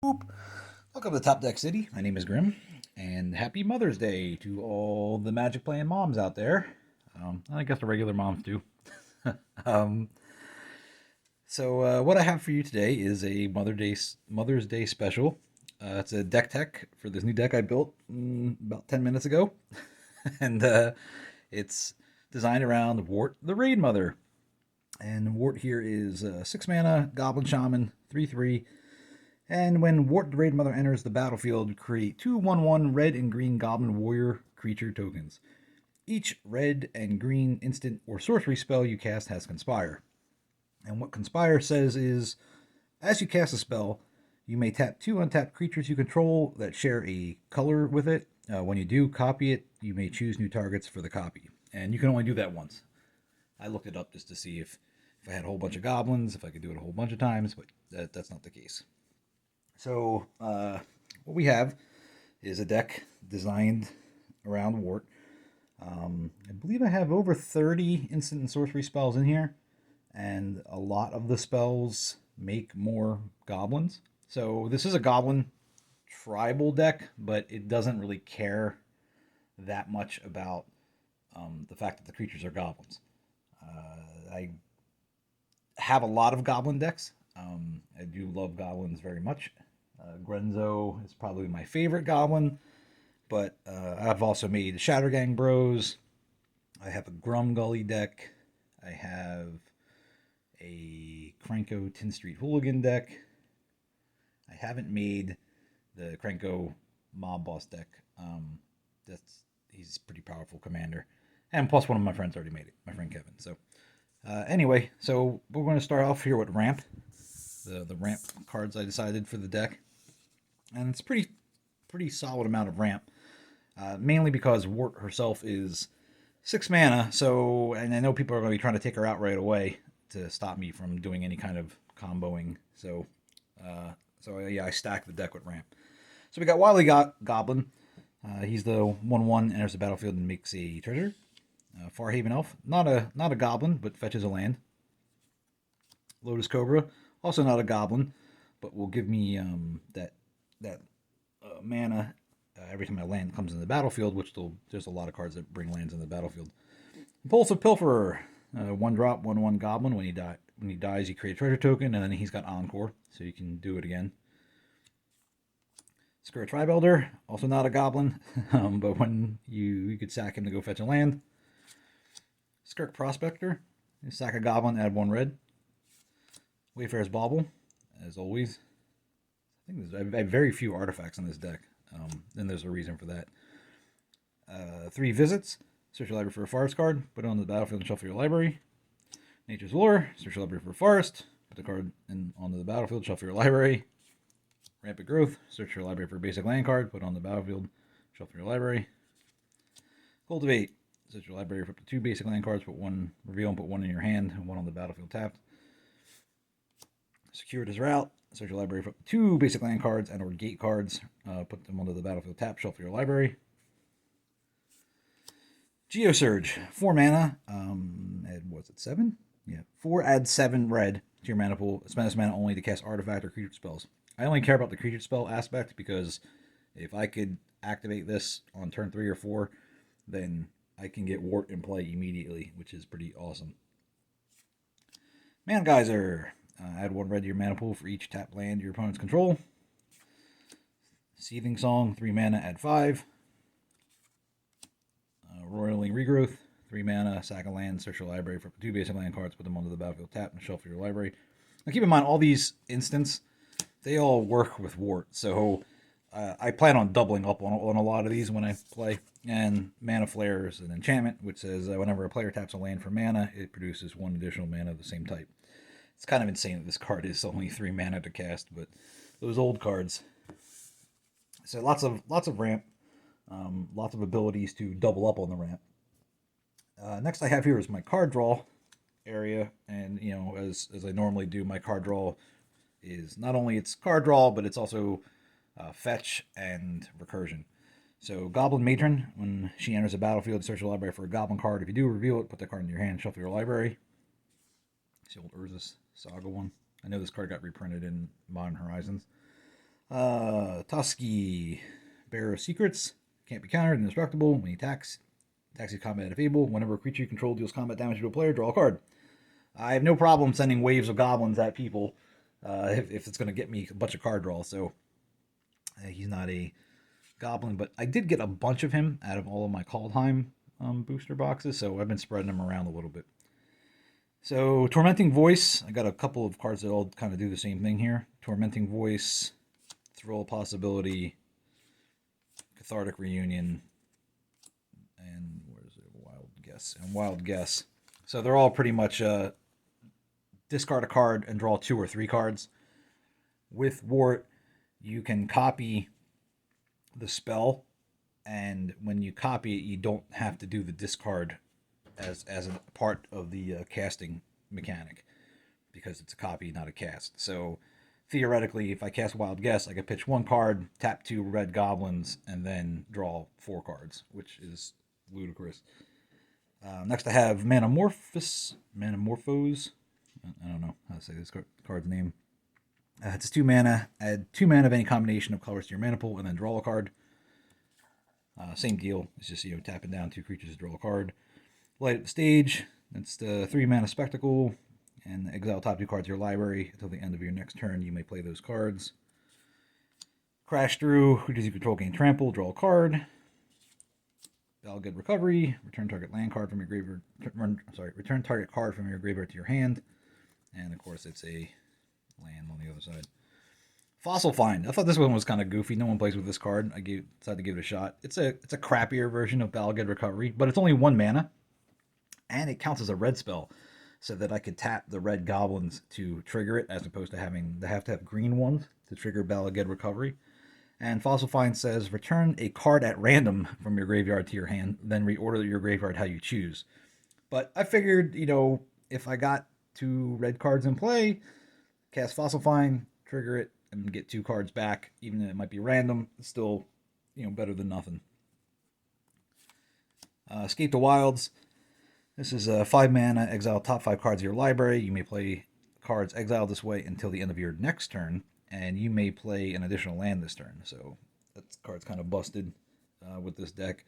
Boop. Welcome to Top Deck City. My name is Grim, and happy Mother's Day to all the Magic playing moms out there. I guess the regular moms too. um, what I have for you today is a Mother's Day special. It's a deck tech for this new deck I built about 10 minutes ago, and it's designed around Wort the Raidmother. And Wort here is 6 mana Goblin Shaman 3/3. And when Wort the Raidmother enters the battlefield, create two 1/1 red and green Goblin Warrior creature tokens. Each red and green instant or sorcery spell you cast has Conspire. And what Conspire says is, as you cast a spell, you may tap two untapped creatures you control that share a color with it. When you do copy it, you may choose new targets for the copy. And you can only do that once. I looked it up just to see if I had a whole bunch of goblins, if I could do it a whole bunch of times, but that's not the case. So, what we have is a deck designed around Wort. I believe I have over 30 instant and sorcery spells in here, and a lot of the spells make more goblins. So, this is a goblin tribal deck, but it doesn't really care that much about the fact that the creatures are goblins. I have a lot of goblin decks. I do love goblins very much. Grenzo is probably my favorite goblin, but I've also made Shattergang Bros. I have a Grum Gully deck. I have a Krenko Tin Street Hooligan deck. I haven't made the Krenko Mob Boss deck. He's a pretty powerful commander, and plus one of my friends already made it. My friend Kevin. Anyway, we're going to start off here with ramp. The ramp cards I decided for the deck, and it's pretty solid amount of ramp. Mainly because Wort herself is 6 mana, and I know people are going to be trying to take her out right away to stop me from doing any kind of comboing. I stack the deck with ramp. So we got Wily Goblin. He's the 1/1, enters the battlefield and makes a treasure. Farhaven Elf, not a goblin, but fetches a land. Lotus Cobra, also not a goblin, but will give me that mana every time my land comes in the battlefield, there's a lot of cards that bring lands in the battlefield. Impulsive Pilferer, 1-drop, 1/1 goblin. When he dies, you create a treasure token, and then he's got Encore, so you can do it again. Scourge Tribe Elder, also not a goblin, but when you could sack him to go fetch a land. Skirk Prospector, you sack a goblin, add 1 red. Wayfarer's Bauble, as always. I have very few artifacts in this deck, and there's a reason for that. 3 visits. Search your library for a forest card. Put it on the battlefield and shuffle your library. Nature's Lure. Search your library for a forest. Put the card onto the battlefield. Shuffle your library. Rampant Growth. Search your library for a basic land card. Put it on the battlefield. Shuffle your library. Cultivate. Search your library for up to 2 basic land cards. Put 1, reveal and put 1 in your hand and 1 on the battlefield tapped. Circuitous Route. Search your library for 2 basic land cards and or gate cards. Put them onto the battlefield tap. Shuffle your library. Geosurge. 4 mana. Was it 7? Yeah. 4, add 7 red to your mana pool. Spend this mana only to cast artifact or creature spells. I only care about the creature spell aspect because if I could activate this on turn 3 or 4, then I can get Wort in play immediately, which is pretty awesome. Man Geyser. Add 1 red to your mana pool for each tap land your opponent's control. Seething Song, 3 mana, add 5. Roiling Regrowth, 3 mana, sack a land, search your library for 2 basic land cards, put them onto the battlefield, tap, and shuffle your library. Now keep in mind, all these instants, they all work with Wort, so I plan on doubling up on a lot of these when I play. And Mana Flare is an enchantment, which says whenever a player taps a land for mana, it produces 1 additional mana of the same type. It's kind of insane that this card is only 3 mana to cast, but those old cards. So lots of ramp, lots of abilities to double up on the ramp. Next I have here is my card draw area, and as I normally do, my card draw is not only its card draw, but it's also fetch and recursion. So Goblin Matron, when she enters the battlefield, search your library for a goblin card. If you do, reveal it, put that card in your hand, shuffle your library. It's the old Urzus Saga one. I know this card got reprinted in Modern Horizons. Tusky, Bearer of Secrets. Can't be countered, indestructible. When he attacks his combat if able. Whenever a creature you control deals combat damage to a player, draw a card. I have no problem sending waves of goblins at people if it's going to get me a bunch of card draw. So he's not a goblin, but I did get a bunch of him out of all of my Kaldheim booster boxes, so I've been spreading them around a little bit. So Tormenting Voice, I got a couple of cards that all kind of do the same thing here. Tormenting Voice, Thrill of Possibility, Cathartic Reunion, and where is it? Wild Guess and Wild Guess. So they're all pretty much discard a card and draw 2 or 3 cards. With Wort, you can copy the spell, and when you copy it, you don't have to do the discard as a part of the casting mechanic because it's a copy, not a cast. So theoretically, if I cast Wild Guess, I could pitch 1 card, tap 2 red goblins, and then draw 4 cards, which is ludicrous. Next, I have Manamorphose. I don't know how to say this card's name. It's 2 mana. Add 2 mana of any combination of colors to your mana pool, and then draw a card. Same deal. It's just tapping down 2 creatures to draw a card. Light up the stage. That's the 3 mana Spectacle, and exile top 2 cards of your library until the end of your next turn. You may play those cards. Crash through. Creatures you control gain trample. Draw a card. Valgud Recovery. Return target land card from your graveyard. Return target card from your graveyard to your hand. And of course, it's a land on the other side. Fossil Find. I thought this one was kind of goofy. No one plays with this card. I decided to give it a shot. It's a crappier version of Valgud Recovery, but it's only 1 mana, and it counts as a red spell, so that I could tap the red goblins to trigger it, as opposed to having to have green ones to trigger Valgud Recovery. And Fossil Find says, return a card at random from your graveyard to your hand, then reorder your graveyard how you choose. But I figured, if I got 2 red cards in play, cast Fossil Find, trigger it, and get 2 cards back, even if it might be random, it's still, better than nothing. Escape the Wilds. This is a 5 mana, exile top 5 cards of your library. You may play cards exiled this way until the end of your next turn, and you may play an additional land this turn. So that card's kind of busted with this deck.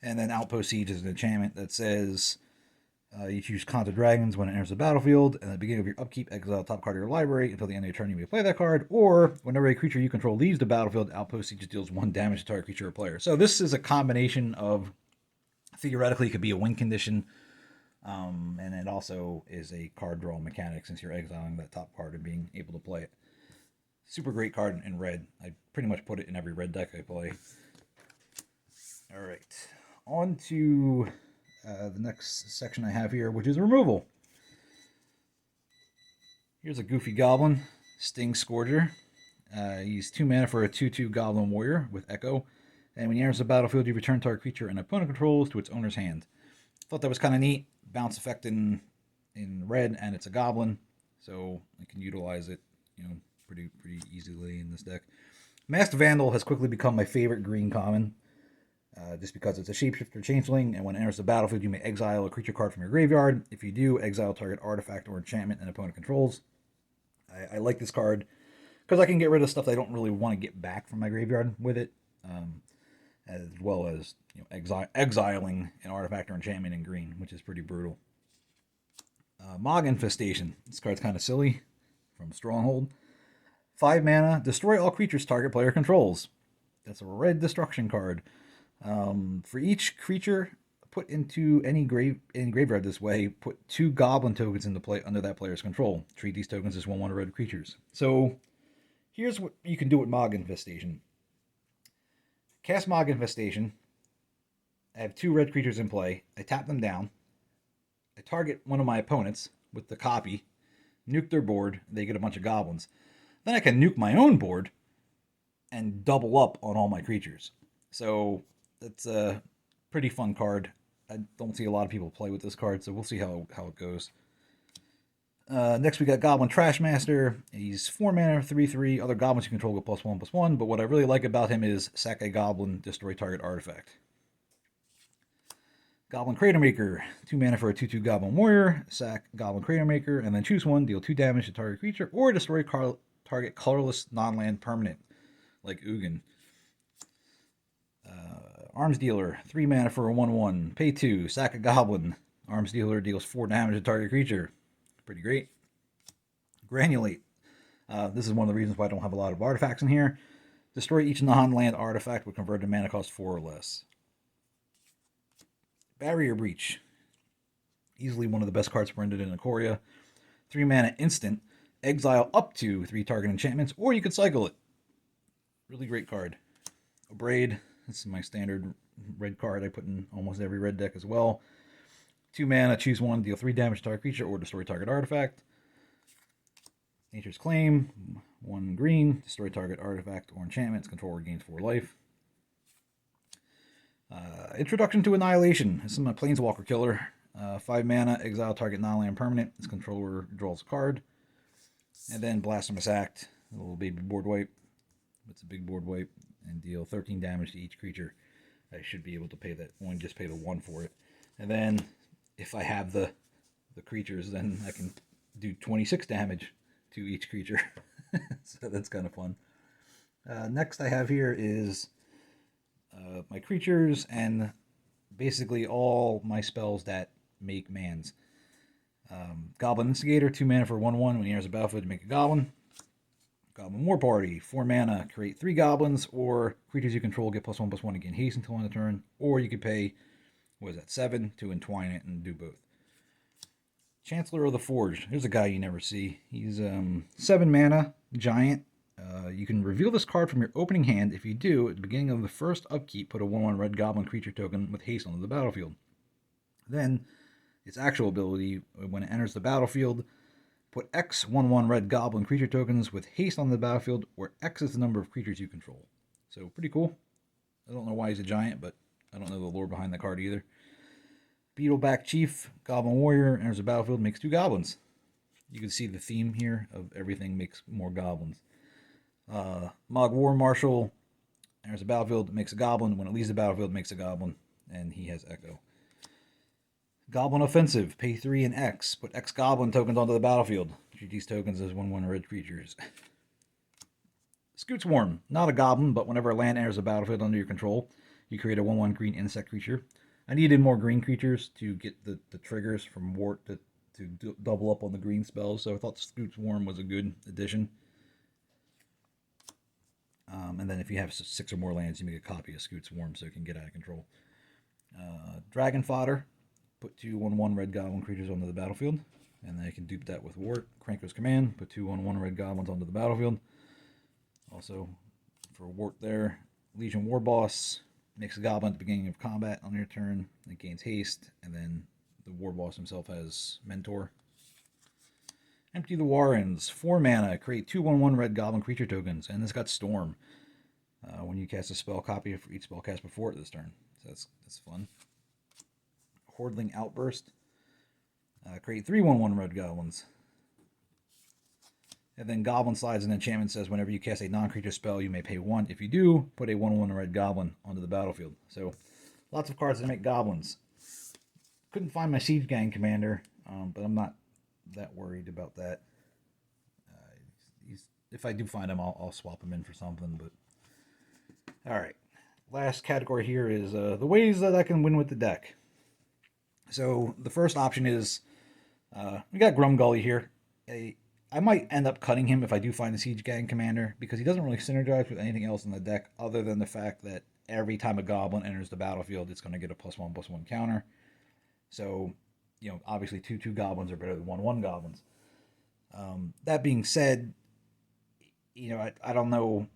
And then Outpost Siege is an enchantment that says you choose Conta Dragons when it enters the battlefield, and at the beginning of your upkeep, exile top card of your library. Until the end of your turn, you may play that card. Or whenever a creature you control leaves the battlefield, Outpost Siege deals 1 damage to target creature or player. So this is a combination of, theoretically, it could be a win condition, and it also is a card draw mechanic since you're exiling that top card and being able to play it. Super great card in red. I pretty much put it in every red deck I play. All right, on to the next section I have here, which is removal. Here's a goofy goblin, Sting Scourger. He's 2 mana for a 2/2 goblin warrior with Echo. And when he enters the battlefield, you return target creature and opponent controls to its owner's hand. Thought that was kind of neat. Bounce effect in red, and it's a goblin, so I can utilize it, pretty easily in this deck. Masked Vandal has quickly become my favorite green common, just because it's a shapeshifter changeling, and when it enters the battlefield, you may exile a creature card from your graveyard. If you do, exile target artifact or enchantment and opponent controls. I like this card because I can get rid of stuff that I don't really want to get back from my graveyard with it, as well as exiling an artifact or enchantment in green, which is pretty brutal. Mog Infestation. This card's kind of silly, from Stronghold. 5 mana, destroy all creatures target player controls. That's a red destruction card. For each creature put into any graveyard this way, put 2 goblin tokens into play under that player's control. Treat these tokens as 1/1 red creatures. So here's what you can do with Mog Infestation. Cast Mog Infestation. I have 2 red creatures in play. I tap them down. I target one of my opponents with the copy, nuke their board, they get a bunch of goblins. Then I can nuke my own board and double up on all my creatures. So it's a pretty fun card. I don't see a lot of people play with this card, so we'll see how it goes. Next we got Goblin Trashmaster. He's 4 mana, 3/3. Other goblins you control go +1/+1, but what I really like about him is sack a goblin, destroy target artifact. Goblin Cratermaker, 2 mana for a 2/2 Goblin Warrior. Sack Goblin Cratermaker, and then choose one, deal 2 damage to target creature, or destroy target colorless non-land permanent, like Ugin. Arms Dealer, 3 mana for a 1/1. Pay 2, sack a goblin. Arms Dealer deals 4 damage to target creature. Pretty great. Granulate. This is one of the reasons why I don't have a lot of artifacts in here. Destroy each non-land artifact with converted mana cost 4 or less. Barrier Breach. Easily one of the best cards printed in Ikoria. 3 mana instant. Exile up to 3 target enchantments, or you could cycle it. Really great card. Abrade. This is my standard red card I put in almost every red deck as well. 2 mana, choose 1, deal 3 damage to target creature or destroy target artifact. Nature's Claim, 1 green, destroy target artifact or enchantments, controller gains 4 life. Introduction to Annihilation. This is my Planeswalker killer. 5 mana, exile target non-land permanent. Its controller draws a card. And then Blasphemous Act, a little baby board wipe. It's a big board wipe. And deal 13 damage to each creature. I should be able to pay that one, just pay the 1 for it. And then, if I have the creatures, then I can do 26 damage to each creature. So that's kind of fun. Next I have here is my creatures and basically all my spells that make mans. Goblin Instigator, 2 mana for 1/1. When he enters the battlefield, you make a goblin. Goblin War Party, 4 mana, create 3 goblins, or creatures you control get +1/+1 to gain haste until end of turn, or you could pay, 7 to entwine it and do both. Chancellor of the Forge. Here's a guy you never see. He's 7 mana, giant. You can reveal this card from your opening hand. If you do, at the beginning of the first upkeep, put a 1/1 red goblin creature token with haste onto the battlefield. Then, its actual ability, when it enters the battlefield, put X 1/1 red goblin creature tokens with haste on the battlefield, where X is the number of creatures you control. So, pretty cool. I don't know why he's a giant, but I don't know the lore behind the card either. Beetleback Chief, Goblin Warrior, enters the battlefield, makes 2 goblins. You can see the theme here of everything makes more goblins. Mog War Marshal, enters the battlefield, makes a goblin. When it leaves the battlefield, makes a goblin, and he has Echo. Goblin Offensive, pay 3 and X. Put X Goblin tokens onto the battlefield. Treat these tokens as 1/1 red creatures. Scoot Swarm, not a goblin, but whenever a land enters the battlefield under your control, you create a 1/1 green insect creature. I needed more green creatures to get the triggers from Wort to double up on the green spells, so I thought Scoot Swarm was a good addition. And then if you have 6 or more lands, you make a copy of Scoot Swarm so it can get out of control. Dragon Fodder. Put 2 1/1 red goblin creatures onto the battlefield. And then I can dupe that with Wort. Kranko's Command. Put 2 1/1 red goblins onto the battlefield. Also, for Wort there, Legion War Boss. Makes a goblin at the beginning of combat on your turn. It gains haste. And then the War Boss himself has Mentor. Empty the Warrens. 4 mana. Create 2 1/1 red goblin creature tokens. And this got Storm. When you cast a spell, copy it for each spell cast before it this turn. So that's fun. Hordling Outburst. Create 3 1/1 red goblins. And then Goblin Slides an enchantment says whenever you cast a non-creature spell, you may pay 1. If you do, put a 1/1 red goblin onto the battlefield. So lots of cards that make goblins. Couldn't find my Siege Gang commander, but I'm not that worried about that. If I do find him, I'll swap him in for something. But all right, last category here is the ways that I can win with the deck. So the first option is we got Grumgully here. I might end up cutting him if I do find the Siege Gang commander because he doesn't really synergize with anything else in the deck other than the fact that every time a goblin enters the battlefield, it's going to get a +1/+1 counter. So, obviously 2/2 goblins are better than 1/1 goblins. That being said, I don't know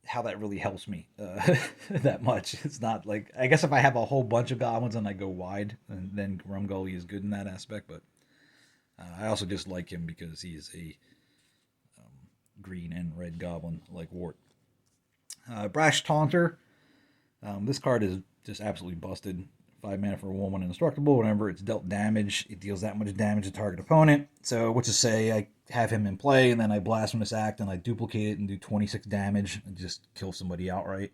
how that really helps me that much. It's not like, I guess if I have a whole bunch of goblins and I go wide, then Grumgully is good in that aspect, but I also just like him because he is a green and red goblin like Wort. Brash Taunter. This card is just absolutely busted. 5 mana for a 1/1 indestructible. Whenever it's dealt damage, it deals that much damage to target opponent. So, which is say I have him in play, and then I Blasphemous Act, and I duplicate it and do 26 damage and just kill somebody outright,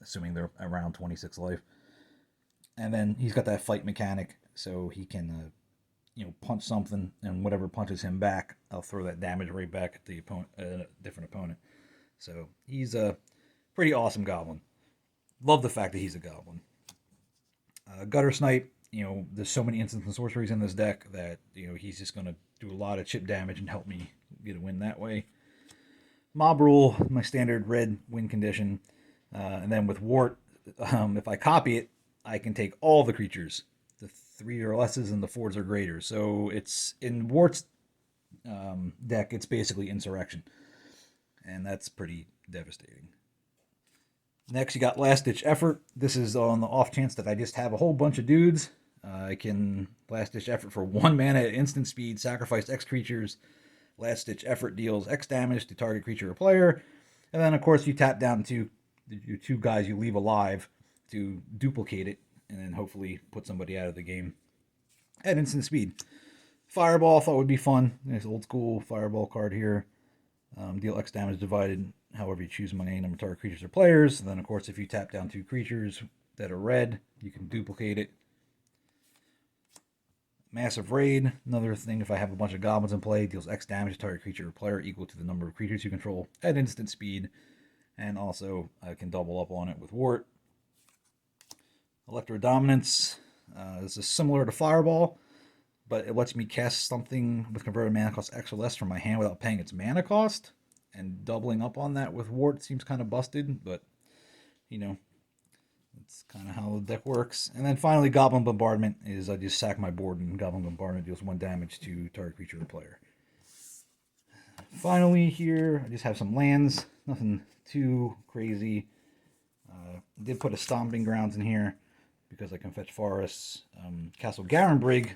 assuming they're around 26 life. And then he's got that fight mechanic, so he can, punch something, and whatever punches him back, I'll throw that damage right back at the opponent, different opponent. So he's a pretty awesome goblin. Love the fact that he's a goblin. Gutter Snipe, there's so many instants and sorceries in this deck that he's just gonna do a lot of chip damage and help me get a win that way. Mob Rule, my standard red win condition, and then with Wort, if I copy it, I can take all the creatures, the 3 or lesses and the 4s or greater. So it's in Wort's deck, it's basically Insurrection, and that's pretty devastating. Next, you got Last Ditch Effort. This is on the off chance that I just have a whole bunch of dudes. I can Last Ditch Effort for 1 mana at instant speed, sacrifice X creatures. Last Ditch Effort deals X damage to target creature or player. And then, of course, you tap down your 2 guys you leave alive to duplicate it, and then hopefully put somebody out of the game at instant speed. Fireball, thought would be fun. Nice old school Fireball card here. Deal X damage divided however you choose among any number of target creatures or players. And then, of course, if you tap down 2 creatures that are red, you can duplicate it. Massive Raid, another thing, if I have a bunch of goblins in play, deals X damage to target creature or player equal to the number of creatures you control at instant speed. And also, I can double up on it with Wort. Electro Dominance, this is similar to Fireball, but it lets me cast something with converted mana cost X or less from my hand without paying its mana cost. And doubling up on that with Wort seems kind of busted, but, that's kind of how the deck works. And then finally, Goblin Bombardment is I just sack my board, and Goblin Bombardment deals 1 damage to target creature or player. Finally here, I just have some lands. Nothing too crazy. I did put a Stomping Grounds in here because I can fetch forests. Castle Garenbrig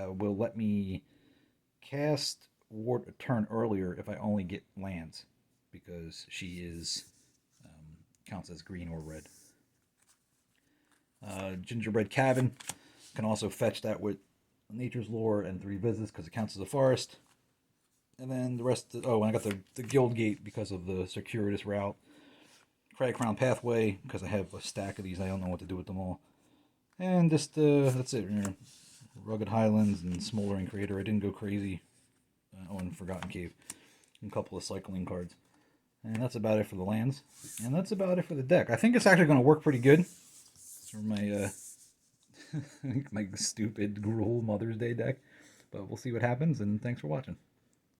will let me cast Wort a turn earlier if I only get lands, because she is counts as green or red. Gingerbread Cabin can also fetch that with Nature's Lore and 3 visits because it counts as a forest. And then the rest, and I got the Guild Gate because of the circuitous route. Crag Crown Pathway because I have a stack of these. I don't know what to do with them all. And just, that's it. Rugged Highlands and Smoldering Crater. I didn't go crazy. And Forgotten Cave. And a couple of cycling cards. And that's about it for the lands. And that's about it for the deck. I think it's actually going to work pretty good. For my my stupid Gruul Mother's Day deck. But we'll see what happens, and thanks for watching.